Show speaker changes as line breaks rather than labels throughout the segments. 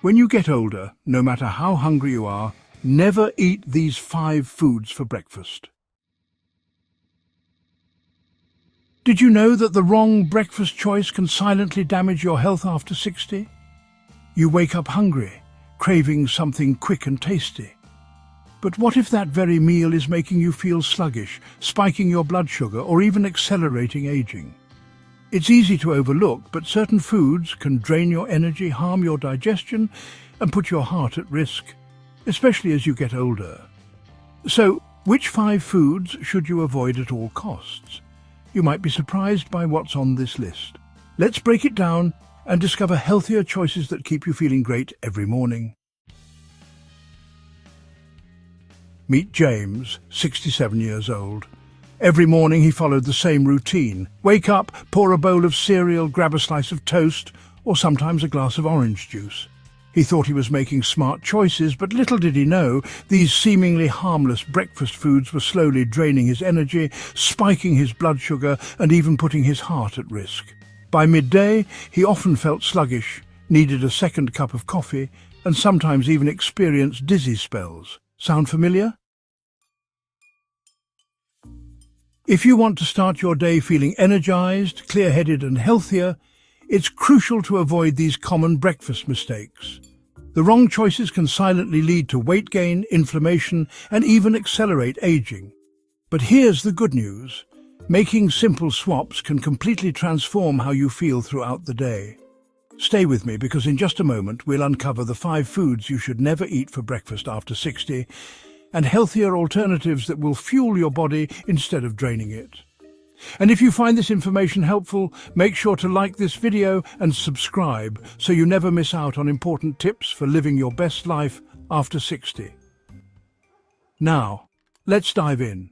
When you get older, no matter how hungry you are, never eat these 5 foods for breakfast. Did you know that the wrong breakfast choice can silently damage your health after 60? You wake up hungry, craving something quick and tasty. But what if that very meal is making you feel sluggish, spiking your blood sugar, or even accelerating aging? It's easy to overlook, but certain foods can drain your energy, harm your digestion, and put your heart at risk, especially as you get older. So, which 5 foods should you avoid at all costs? You might be surprised by what's on this list. Let's break it down and discover healthier choices that keep you feeling great every morning. Meet James, 67 years old. Every morning he followed the same routine. Wake up, pour a bowl of cereal, grab a slice of toast, or sometimes a glass of orange juice. He thought he was making smart choices, but little did he know, these seemingly harmless breakfast foods were slowly draining his energy, spiking his blood sugar, and even putting his heart at risk. By midday, he often felt sluggish, needed a second cup of coffee, and sometimes even experienced dizzy spells. Sound familiar? If you want to start your day feeling energized, clear-headed and healthier, it's crucial to avoid these common breakfast mistakes. The wrong choices can silently lead to weight gain, inflammation, and even accelerate aging. But here's the good news. Making simple swaps can completely transform how you feel throughout the day. Stay with me because in just a moment we'll uncover the 5 foods you should never eat for breakfast after 60 and healthier alternatives that will fuel your body instead of draining it. And if you find this information helpful, make sure to like this video and subscribe so you never miss out on important tips for living your best life after 60. Now, let's dive in.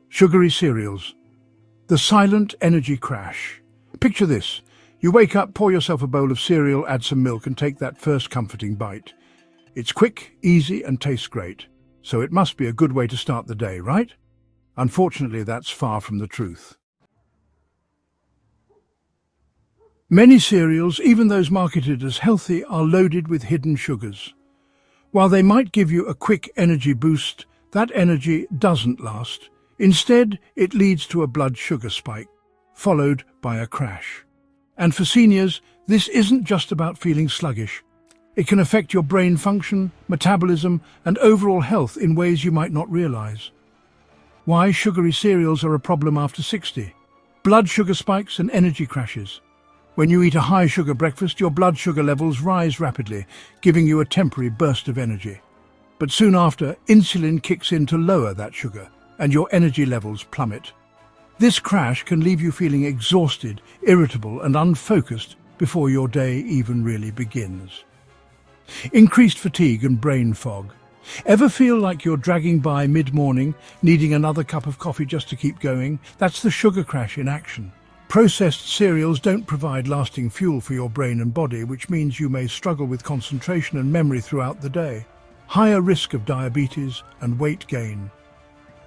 Sugary cereals. The silent energy crash. Picture this. You wake up, pour yourself a bowl of cereal, add some milk and take that first comforting bite. It's quick, easy and tastes great, so it must be a good way to start the day, right? Unfortunately, that's far from the truth. Many cereals, even those marketed as healthy, are loaded with hidden sugars. While they might give you a quick energy boost, that energy doesn't last. Instead, it leads to a blood sugar spike, followed by a crash. And for seniors, this isn't just about feeling sluggish. It can affect your brain function, metabolism, and overall health in ways you might not realize. Why sugary cereals are a problem after 60? Blood sugar spikes and energy crashes. When you eat a high-sugar breakfast, your blood sugar levels rise rapidly, giving you a temporary burst of energy. But soon after, insulin kicks in to lower that sugar, and your energy levels plummet. This crash can leave you feeling exhausted, irritable, and unfocused before your day even really begins. Increased fatigue and brain fog. Ever feel like you're dragging by mid-morning, needing another cup of coffee just to keep going? That's the sugar crash in action. Processed cereals don't provide lasting fuel for your brain and body, which means you may struggle with concentration and memory throughout the day. Higher risk of diabetes and weight gain.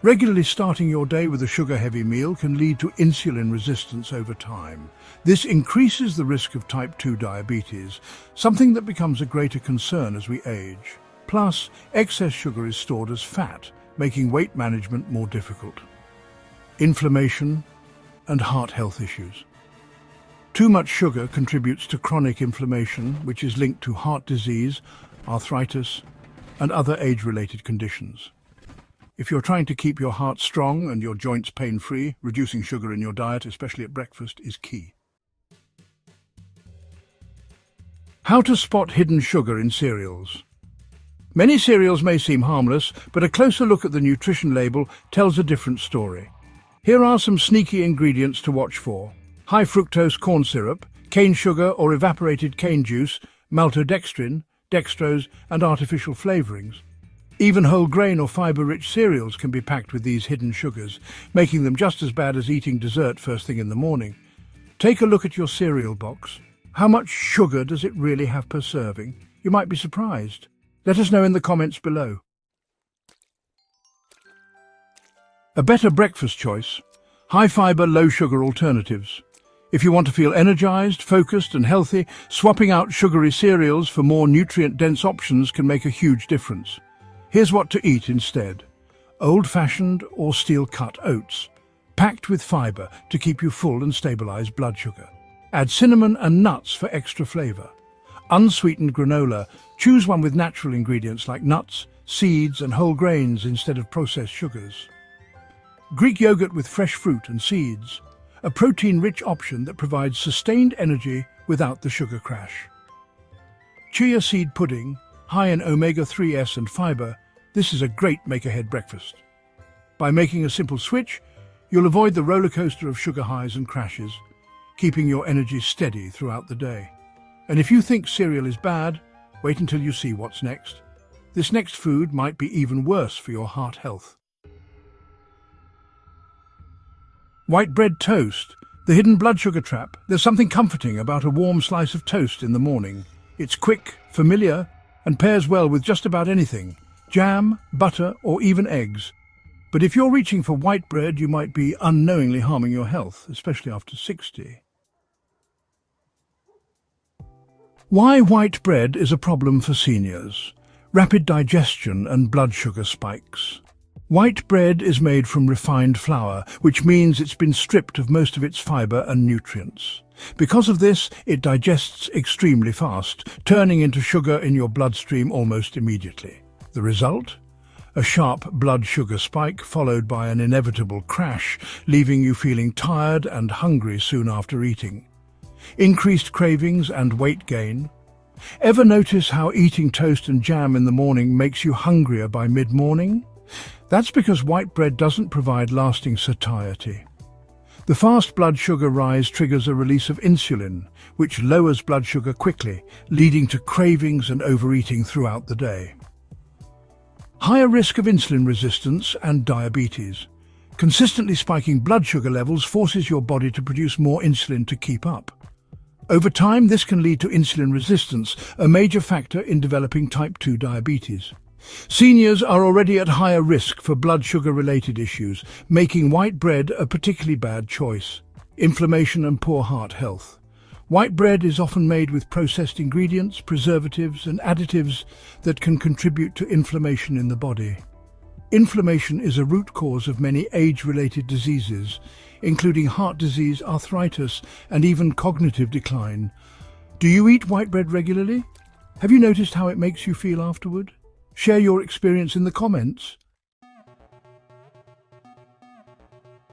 Regularly starting your day with a sugar-heavy meal can lead to insulin resistance over time. This increases the risk of type 2 diabetes, something that becomes a greater concern as we age. Plus, excess sugar is stored as fat, making weight management more difficult. Inflammation and heart health issues. Too much sugar contributes to chronic inflammation, which is linked to heart disease, arthritis, and other age-related conditions. If you're trying to keep your heart strong and your joints pain-free, reducing sugar in your diet, especially at breakfast, is key. How to spot hidden sugar in cereals. Many cereals may seem harmless, but a closer look at the nutrition label tells a different story. Here are some sneaky ingredients to watch for. High fructose corn syrup, cane sugar or evaporated cane juice, maltodextrin, dextrose, and artificial flavorings. Even whole grain or fiber-rich cereals can be packed with these hidden sugars, making them just as bad as eating dessert first thing in the morning. Take a look at your cereal box. How much sugar does it really have per serving? You might be surprised. Let us know in the comments below. A better breakfast choice: high-fiber, low-sugar alternatives. If you want to feel energized, focused and healthy, swapping out sugary cereals for more nutrient-dense options can make a huge difference. Here's what to eat instead. Old-fashioned or steel-cut oats, packed with fiber to keep you full and stabilize blood sugar. Add cinnamon and nuts for extra flavor. Unsweetened granola, choose one with natural ingredients like nuts, seeds and whole grains instead of processed sugars. Greek yogurt with fresh fruit and seeds, a protein-rich option that provides sustained energy without the sugar crash. Chia seed pudding, high in omega-3s and fiber, this is a great make-ahead breakfast. By making a simple switch, you'll avoid the roller coaster of sugar highs and crashes, keeping your energy steady throughout the day. And if you think cereal is bad, wait until you see what's next. This next food might be even worse for your heart health. White bread toast, the hidden blood sugar trap. There's something comforting about a warm slice of toast in the morning. It's quick, familiar, and pairs well with just about anything. Jam, butter, or even eggs. But if you're reaching for white bread, you might be unknowingly harming your health, especially after 60. Why white bread is a problem for seniors. Rapid digestion and blood sugar spikes. White bread is made from refined flour, which means it's been stripped of most of its fiber and nutrients. Because of this, it digests extremely fast, turning into sugar in your bloodstream almost immediately. The result? A sharp blood sugar spike followed by an inevitable crash, leaving you feeling tired and hungry soon after eating. Increased cravings and weight gain. Ever notice how eating toast and jam in the morning makes you hungrier by mid-morning? That's because white bread doesn't provide lasting satiety. The fast blood sugar rise triggers a release of insulin, which lowers blood sugar quickly, leading to cravings and overeating throughout the day. Higher risk of insulin resistance and diabetes. Consistently spiking blood sugar levels forces your body to produce more insulin to keep up. Over time, this can lead to insulin resistance, a major factor in developing type 2 diabetes. Seniors are already at higher risk for blood sugar-related issues, making white bread a particularly bad choice. Inflammation and poor heart health. White bread is often made with processed ingredients, preservatives and additives that can contribute to inflammation in the body. Inflammation is a root cause of many age-related diseases, including heart disease, arthritis, and even cognitive decline. Do you eat white bread regularly? Have you noticed how it makes you feel afterward? Share your experience in the comments.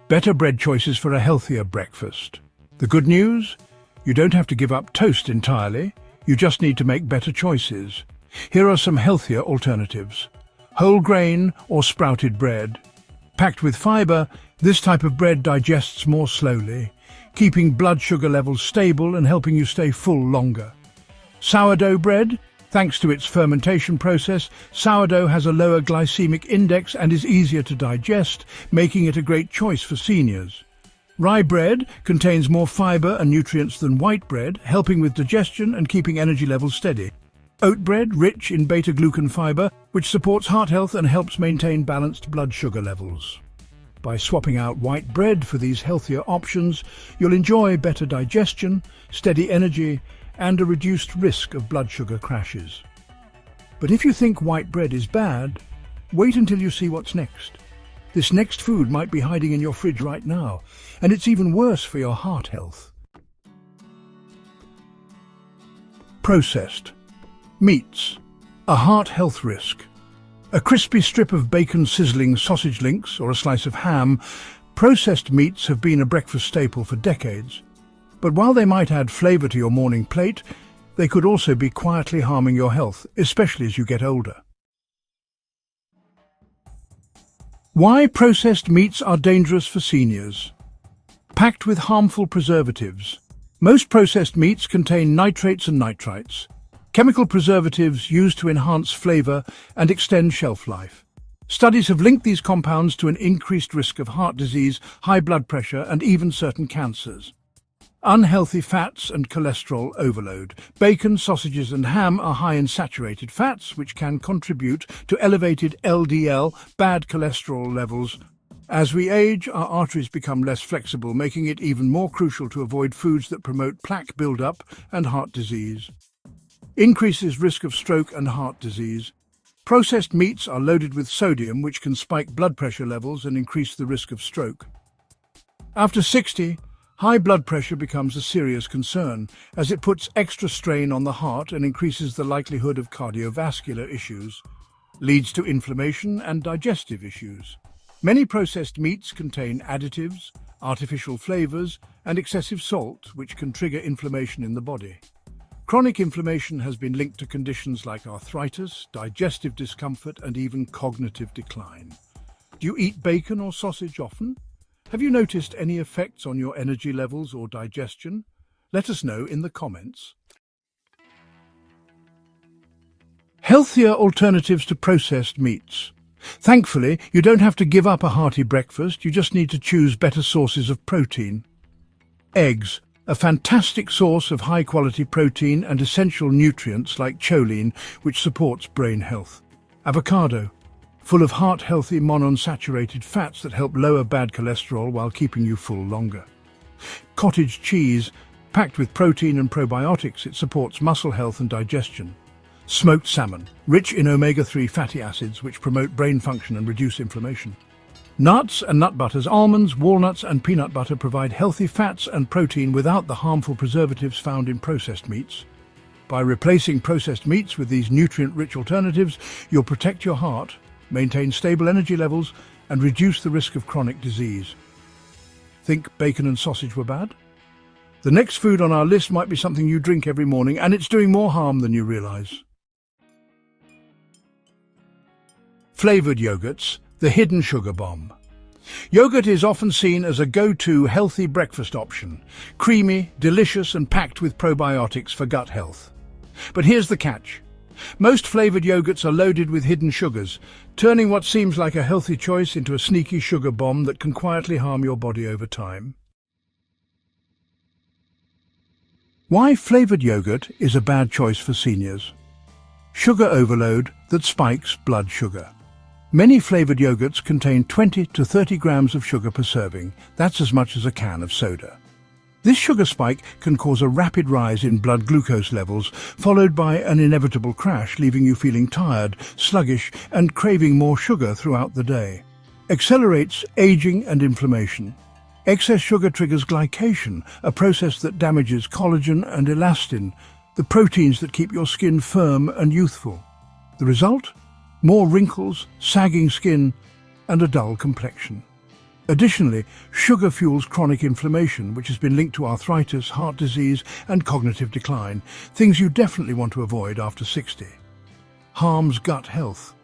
Better bread choices for a healthier breakfast. The good news? You don't have to give up toast entirely. You just need to make better choices. Here are some healthier alternatives. Whole grain or sprouted bread. Packed with fiber, this type of bread digests more slowly, keeping blood sugar levels stable and helping you stay full longer. Sourdough bread. Thanks to its fermentation process, sourdough has a lower glycemic index and is easier to digest, making it a great choice for seniors. Rye bread contains more fiber and nutrients than white bread, helping with digestion and keeping energy levels steady. Oat bread, rich in beta-glucan fiber, which supports heart health and helps maintain balanced blood sugar levels. By swapping out white bread for these healthier options, you'll enjoy better digestion, steady energy, and a reduced risk of blood sugar crashes. But if you think white bread is bad, wait until you see what's next. This next food might be hiding in your fridge right now, and it's even worse for your heart health. Processed meats, a heart health risk. A crispy strip of bacon sizzling sausage links or a slice of ham, processed meats have been a breakfast staple for decades. But while they might add flavor to your morning plate, they could also be quietly harming your health, especially as you get older. Why processed meats are dangerous for seniors. Packed with harmful preservatives. Most processed meats contain nitrates and nitrites, chemical preservatives used to enhance flavor and extend shelf life. Studies have linked these compounds to an increased risk of heart disease, high blood pressure, and even certain cancers. Unhealthy fats and cholesterol overload. Bacon, sausages and ham are high in saturated fats, which can contribute to elevated LDL, bad cholesterol levels. As we age, our arteries become less flexible, making it even more crucial to avoid foods that promote plaque buildup and heart disease. Increases risk of stroke and heart disease. Processed meats are loaded with sodium, which can spike blood pressure levels and increase the risk of stroke. After 60, high blood pressure becomes a serious concern, as it puts extra strain on the heart and increases the likelihood of cardiovascular issues, leads to inflammation and digestive issues. Many processed meats contain additives, artificial flavors, and excessive salt, which can trigger inflammation in the body. Chronic inflammation has been linked to conditions like arthritis, digestive discomfort, and even cognitive decline. Do you eat bacon or sausage often? Have you noticed any effects on your energy levels or digestion? Let us know in the comments. Healthier alternatives to processed meats. Thankfully, you don't have to give up a hearty breakfast, you just need to choose better sources of protein. Eggs, a fantastic source of high-quality protein and essential nutrients like choline, which supports brain health. Avocado, full of heart-healthy monounsaturated fats that help lower bad cholesterol while keeping you full longer. Cottage cheese, packed with protein and probiotics, it supports muscle health and digestion. Smoked salmon, rich in omega-3 fatty acids which promote brain function and reduce inflammation. Nuts and nut butters, almonds, walnuts and peanut butter provide healthy fats and protein without the harmful preservatives found in processed meats. By replacing processed meats with these nutrient-rich alternatives, you'll protect your heart, maintain stable energy levels, and reduce the risk of chronic disease. Think bacon and sausage were bad? The next food on our list might be something you drink every morning, and it's doing more harm than you realize. Flavored yogurts, the hidden sugar bomb. Yogurt is often seen as a go-to healthy breakfast option, creamy, delicious and packed with probiotics for gut health. But here's the catch. Most flavored yogurts are loaded with hidden sugars, turning what seems like a healthy choice into a sneaky sugar bomb that can quietly harm your body over time. Why flavored yogurt is a bad choice for seniors. Sugar overload that spikes blood sugar. Many flavored yogurts contain 20 to 30 grams of sugar per serving. That's as much as a can of soda. This sugar spike can cause a rapid rise in blood glucose levels, followed by an inevitable crash, leaving you feeling tired, sluggish, and craving more sugar throughout the day. Accelerates aging and inflammation. Excess sugar triggers glycation, a process that damages collagen and elastin, the proteins that keep your skin firm and youthful. The result? More wrinkles, sagging skin, and a dull complexion. Additionally, sugar fuels chronic inflammation, which has been linked to arthritis, heart disease, and cognitive decline, things you definitely want to avoid after 60. Harms gut health.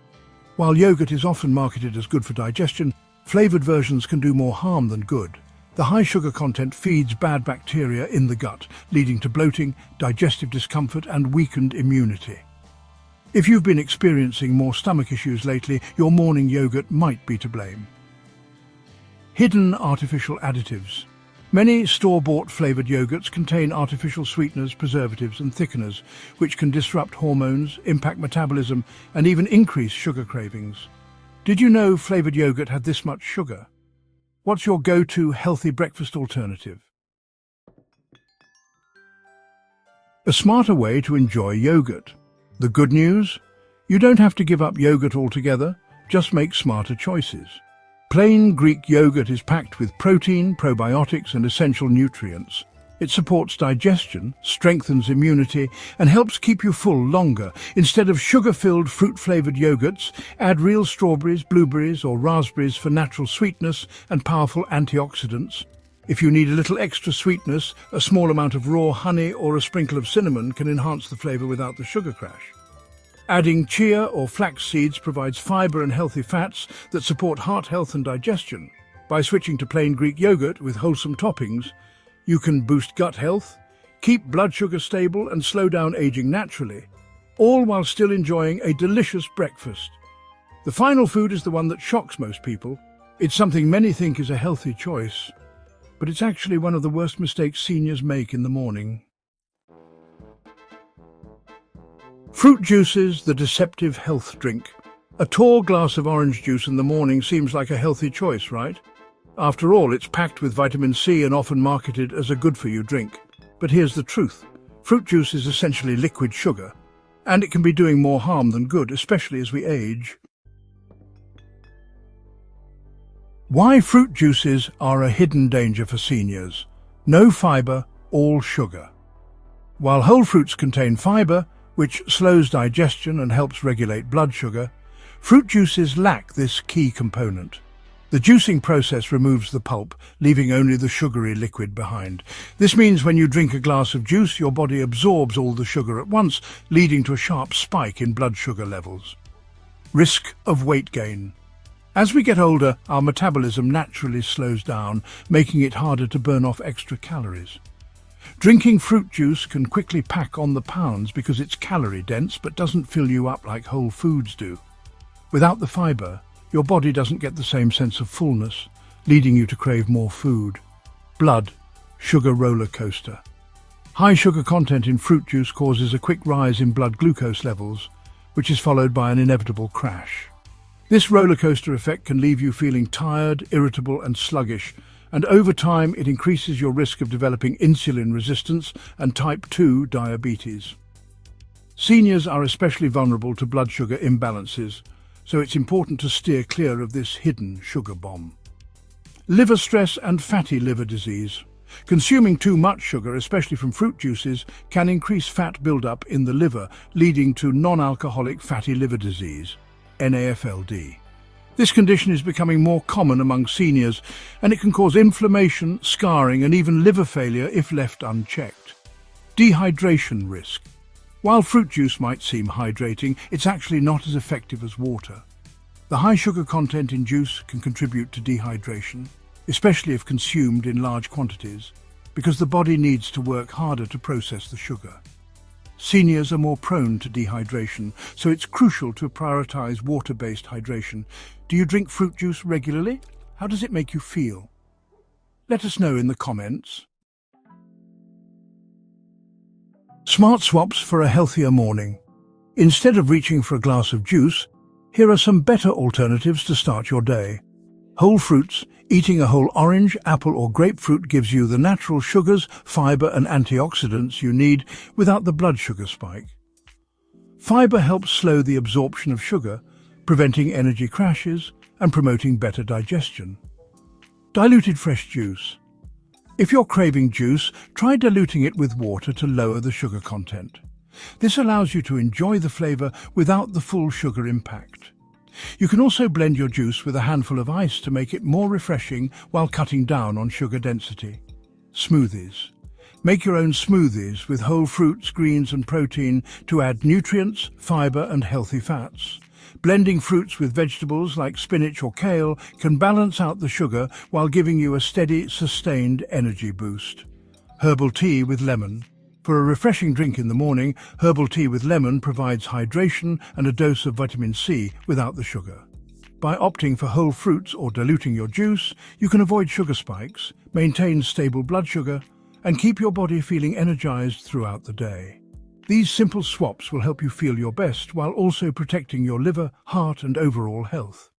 While yogurt is often marketed as good for digestion, flavored versions can do more harm than good. The high sugar content feeds bad bacteria in the gut, leading to bloating, digestive discomfort, and weakened immunity. If you've been experiencing more stomach issues lately, your morning yogurt might be to blame. Hidden artificial additives. Many store-bought flavored yogurts contain artificial sweeteners, preservatives and thickeners, which can disrupt hormones, impact metabolism, and even increase sugar cravings. Did you know flavored yogurt had this much sugar? What's your go-to healthy breakfast alternative? A smarter way to enjoy yogurt. The good news? You don't have to give up yogurt altogether, just make smarter choices. Plain Greek yogurt is packed with protein, probiotics and essential nutrients. It supports digestion, strengthens immunity, and helps keep you full longer. Instead of sugar-filled fruit-flavored yogurts, add real strawberries, blueberries or raspberries for natural sweetness and powerful antioxidants. If you need a little extra sweetness, a small amount of raw honey or a sprinkle of cinnamon can enhance the flavor without the sugar crash. Adding chia or flax seeds provides fiber and healthy fats that support heart health and digestion. By switching to plain Greek yogurt with wholesome toppings, you can boost gut health, keep blood sugar stable and slow down aging naturally, all while still enjoying a delicious breakfast. The final food is the one that shocks most people. It's something many think is a healthy choice, but it's actually one of the worst mistakes seniors make in the morning. Fruit juices, the deceptive health drink. A tall glass of orange juice in the morning seems like a healthy choice, right? After all, it's packed with vitamin C and often marketed as a good-for-you drink. But here's the truth. Fruit juice is essentially liquid sugar, and it can be doing more harm than good, especially as we age. Why fruit juices are a hidden danger for seniors. No fiber, all sugar. While whole fruits contain fiber, which slows digestion and helps regulate blood sugar, fruit juices lack this key component. The juicing process removes the pulp, leaving only the sugary liquid behind. This means when you drink a glass of juice, your body absorbs all the sugar at once, leading to a sharp spike in blood sugar levels. Risk of weight gain. As we get older, our metabolism naturally slows down, making it harder to burn off extra calories. Drinking fruit juice can quickly pack on the pounds because it's calorie-dense but doesn't fill you up like whole foods do. Without the fiber, your body doesn't get the same sense of fullness, leading you to crave more food. Blood sugar roller coaster. High sugar content in fruit juice causes a quick rise in blood glucose levels, which is followed by an inevitable crash. This roller coaster effect can leave you feeling tired, irritable, and sluggish, and over time it increases your risk of developing insulin resistance and type 2 diabetes. Seniors are especially vulnerable to blood sugar imbalances, so it's important to steer clear of this hidden sugar bomb. Liver stress and fatty liver disease. Consuming too much sugar, especially from fruit juices, can increase fat buildup in the liver, leading to non-alcoholic fatty liver disease, NAFLD. This condition is becoming more common among seniors, and it can cause inflammation, scarring, and even liver failure if left unchecked. Dehydration risk. While fruit juice might seem hydrating, it's actually not as effective as water. The high sugar content in juice can contribute to dehydration, especially if consumed in large quantities, because the body needs to work harder to process the sugar. Seniors are more prone to dehydration, so it's crucial to prioritize water-based hydration. Do you drink fruit juice regularly? How does it make you feel? Let us know in the comments. Smart swaps for a healthier morning. Instead of reaching for a glass of juice, here are some better alternatives to start your day. Whole fruits. Eating a whole orange, apple or grapefruit gives you the natural sugars, fiber and antioxidants you need without the blood sugar spike. Fiber helps slow the absorption of sugar, preventing energy crashes and promoting better digestion. Diluted fresh juice. If you're craving juice, try diluting it with water to lower the sugar content. This allows you to enjoy the flavor without the full sugar impact. You can also blend your juice with a handful of ice to make it more refreshing while cutting down on sugar density. Smoothies. Make your own smoothies with whole fruits, greens and protein to add nutrients, fiber and healthy fats. Blending fruits with vegetables like spinach or kale can balance out the sugar while giving you a steady, sustained energy boost. Herbal tea with lemon. For a refreshing drink in the morning, herbal tea with lemon provides hydration and a dose of vitamin C without the sugar. By opting for whole fruits or diluting your juice, you can avoid sugar spikes, maintain stable blood sugar, and keep your body feeling energized throughout the day. These simple swaps will help you feel your best while also protecting your liver, heart, and overall health.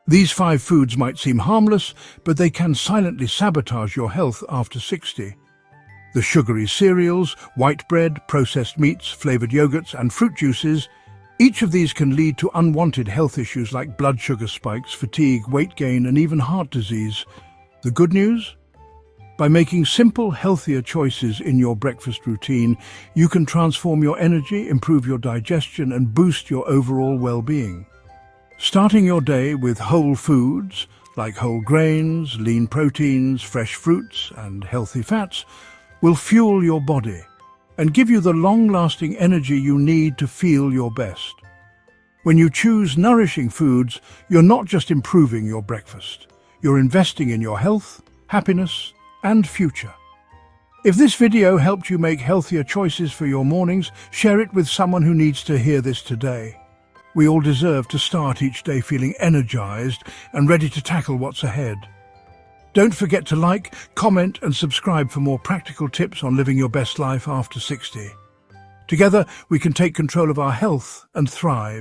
These 5 foods might seem harmless, but they can silently sabotage your health after 60. The sugary cereals, white bread, processed meats, flavored yogurts, and fruit juices, each of these can lead to unwanted health issues like blood sugar spikes, fatigue, weight gain, and even heart disease. The good news? By making simple, healthier choices in your breakfast routine, you can transform your energy, improve your digestion, and boost your overall well-being. Starting your day with whole foods, like whole grains, lean proteins, fresh fruits, and healthy fats, will fuel your body and give you the long-lasting energy you need to feel your best. When you choose nourishing foods, you're not just improving your breakfast, you're investing in your health, happiness, and future. If this video helped you make healthier choices for your mornings, share it with someone who needs to hear this today. We all deserve to start each day feeling energized and ready to tackle what's ahead. Don't forget to like, comment, and subscribe for more practical tips on living your best life after 60. Together, we can take control of our health and thrive.